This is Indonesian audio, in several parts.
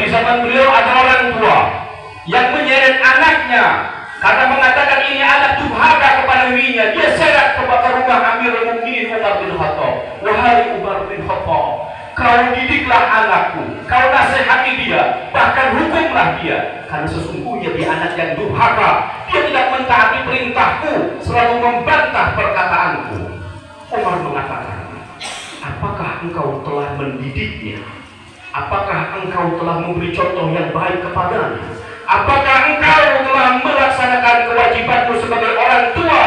di zaman beliau ada orang tua yang menyeret anaknya karena mengatakan ini anak durhaka kepada dirinya. Dia seret ke rumah Amirul Mukminin Umar bin Khattab. Wahai Umar bin Khattab, kau didiklah anakku, kau nasihati dia, bahkan hukumlah dia, karena sesungguhnya dia anak yang durhaka. Dia tidak mentaati perintahku, selalu membantah perkataanku. Umar mengatakan, apakah engkau telah mendidiknya? Apakah engkau telah memberi contoh yang baik kepadanya? Apakah engkau telah melaksanakan kewajibanmu sebagai orang tua?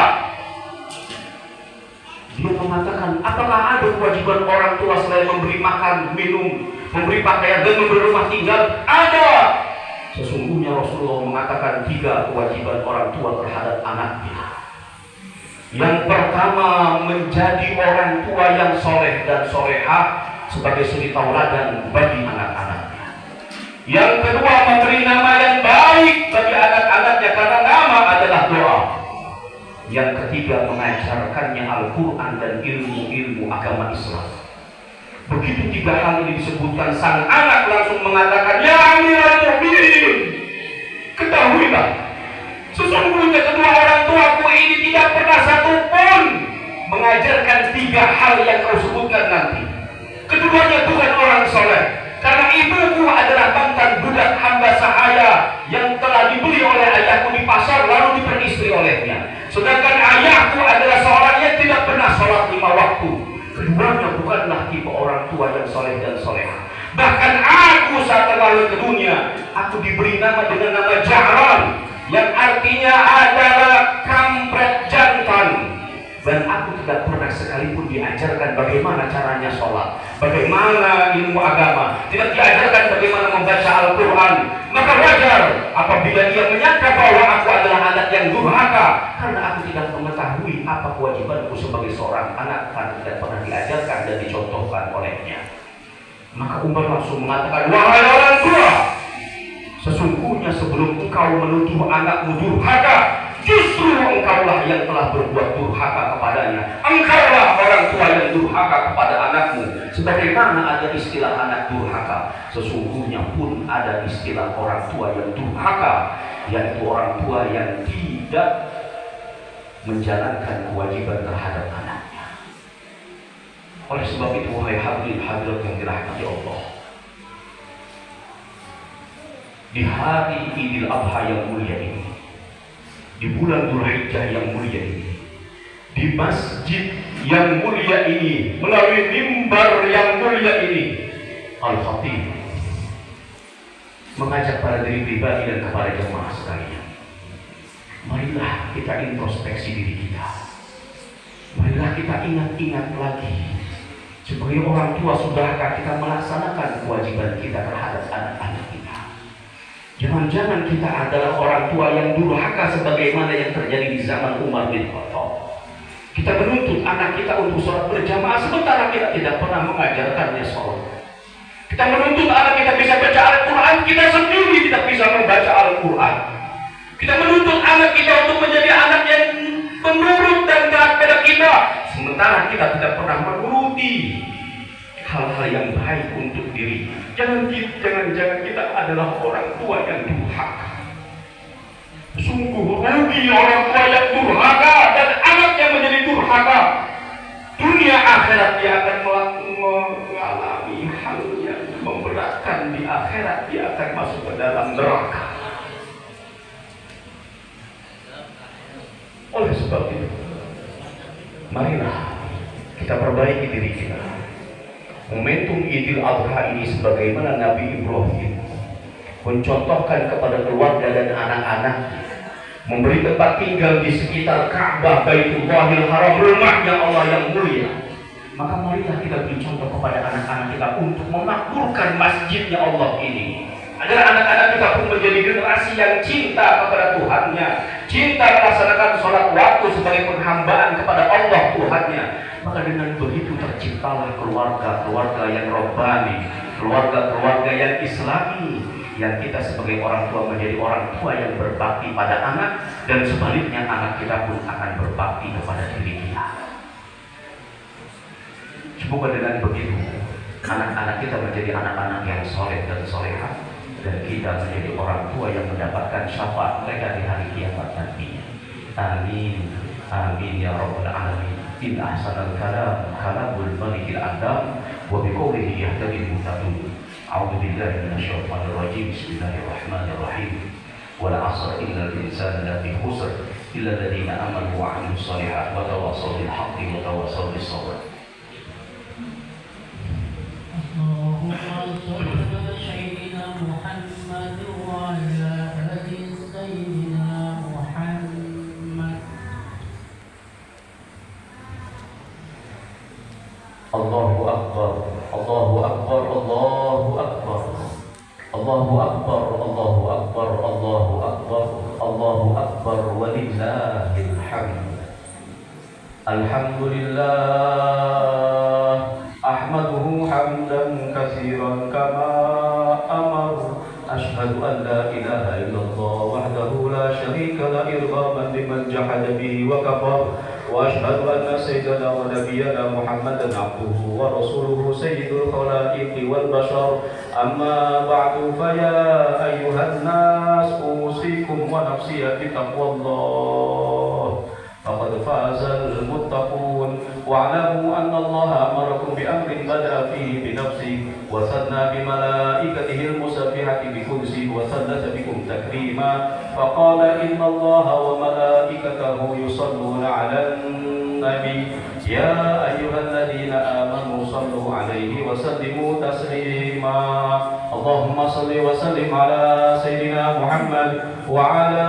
Dia mengatakan, apakah ada kewajiban orang tua selain memberi makan, minum, memberi pakaian, dan memberi rumah tinggal? Ada. Sesungguhnya Rasulullah mengatakan 3 kewajiban orang tua terhadap anaknya. Yang pertama, menjadi orang tua yang soleh dan solehah sebagai suri tauladan bagi anak-anaknya. Yang kedua, memberi nama yang baik bagi anak-anaknya karena nama adalah doa. Yang ketiga, mengajarkannya Al-Quran dan ilmu-ilmu agama Islam. Begitu 3 hal ini disebutkan, sang anak langsung mengatakan, ya Amirul Mukminin, ketahuilah, sesungguhnya kedua orang tuaku ini tidak pernah satupun mengajarkan 3 hal yang kau sebutkan nanti. Keduanya bukan orang soleh, karena ibuku adalah mantan budak hamba sahaya yang telah dibeli oleh ayahku di pasar lalu diperistri olehnya. Sedangkan ayahku adalah seorang yang tidak pernah sholat 5 waktu. Keduanya bukanlah tipe orang tua yang soleh dan soleha. Bahkan aku saat terlahir ke dunia, aku diberi nama dengan nama Ja'ran, yang artinya adalah kampret jantan. Dan aku tidak pernah sekalipun diajarkan bagaimana caranya sholat, bagaimana ilmu agama, tidak diajarkan bagaimana membaca Al-Quran. Maka wajar apabila dia menyangka bahwa aku adalah anak yang durhaka, karena aku tidak mengetahui apa kewajibanku sebagai seorang anak, karena tidak pernah diajarkan dan dicontohkan olehnya. Maka Umar langsung mengatakan, wahai orang tua, sesungguhnya sebelum engkau menuduh anakmu durhaka, justru engkaulah yang telah berbuat durhaka kepadanya. Engkaulah orang tua yang durhaka kepada anakmu. Sebagaimana ada istilah anak durhaka, sesungguhnya pun ada istilah orang tua yang durhaka, yaitu orang tua yang tidak menjalankan kewajiban terhadap anaknya. Oleh sebab itu, wahai hadirin hadirat yang dirahmati Allah, di hari Idul Adha yang mulia ini, di bulan Dzulhijjah yang mulia ini, di masjid yang mulia ini, melalui mimbar yang mulia ini, Al-Khatib mengajak pada diri pribadi dan kepada jemaah sekalian, marilah kita introspeksi diri kita. Marilah kita ingat-ingat lagi, sebagai orang tua sudahkah kita melaksanakan kewajiban kita terhadap anak-anak kita? Jangan-jangan kita adalah orang tua yang durhaka sebagaimana yang terjadi di zaman Umar bin Khattab. Kita menuntut anak kita untuk sholat berjamaah, sementara kita tidak pernah mengajarkannya sholat. Kita menuntut anak kita bisa baca Al-Quran, kita sendiri tidak bisa membaca Al-Quran. Kita menuntut anak kita untuk menjadi anak yang penurut dan taat pada kita, sementara kita tidak pernah menuruti hal-hal yang baik untuk diri. Jangan-jangan kita adalah orang tua yang durhaka. Sungguh rugi orang tua yang durhaka dan anaknya menjadi durhaka. Dunia akhirat dia akan mengalami hal yang memberatkan. Di akhirat dia akan masuk ke dalam neraka. Oleh sebab itu, marilah kita perbaiki diri kita. Momentum Idul Adha ini sebagaimana Nabi Ibrahim mencontohkan kepada keluarga dan anak-anak, memberi tempat tinggal di sekitar Ka'bah Baitullahil Haram, rumahnya Allah yang mulia. Maka marilah kita beri contoh kepada anak-anak kita untuk memakmurkan masjidnya Allah ini, agar anak-anak kita pun menjadi generasi yang cinta kepada Tuhannya, cinta melaksanakan sholat waktu sebagai penghambaan kepada Allah Tuhannya. Maka dengan begitu terciptalah keluarga-keluarga yang robbani, keluarga-keluarga yang islami, yang kita sebagai orang tua menjadi orang tua yang berbakti pada anak, dan sebaliknya anak kita pun akan berbakti kepada diri kita. Semoga dengan begitu anak-anak kita menjadi anak-anak yang soleh dan solehah, dan kita menjadi orang tua yang mendapatkan syafaat mereka di hari kiamat nantinya. Amin. Amin ya rabbal alamin. In ahsanal kalam kalamul malikil adam wa biqawlihi yahtadil muhtadun. A'udzu billahi minasyaitonir rajim. Bismillahirrahmanirrahim. Wal 'asr innal insana lafi khusr illa alladziina aamanu wa 'amilus shalihaati wa tawassaw bil haqqi wa tawassaw bis sabr. Allahumma shalli ala sayyidina Muhammad wa ala ali sayyidina Muhammad. Allahu akbar, Allahu akbar, Allahu akbar, Allahu akbar, Allahu akbar, Allahu akbar, Allahu akbar, walillahil hamd. Alhamdulillah, ahmaduhu hamdan katsiran kama amar. Ashhadu an la ilaha illallah wahdahu la syarika la irghaman liman jahada bihi wa kafar. وأشهد أن سيدنا ونبينا محمدا عبده ورسوله سيد الخلائق والبشر. أما بعد فيا أيها الناس أوصيكم ونفسي بتقوى الله فقد فاز المتقون. واعلموا أن الله أمركم بأمر بدأ فيه بنفسه وثنى بملائكته المسبحة بكرسه وثلث بكم تكريما فقال إن الله وملائكته يصلون على النبي يا أيها الذين آمنوا صلوا عليه وسلموا تسليما. اللهم صل وسلم على سيدنا محمد وعلى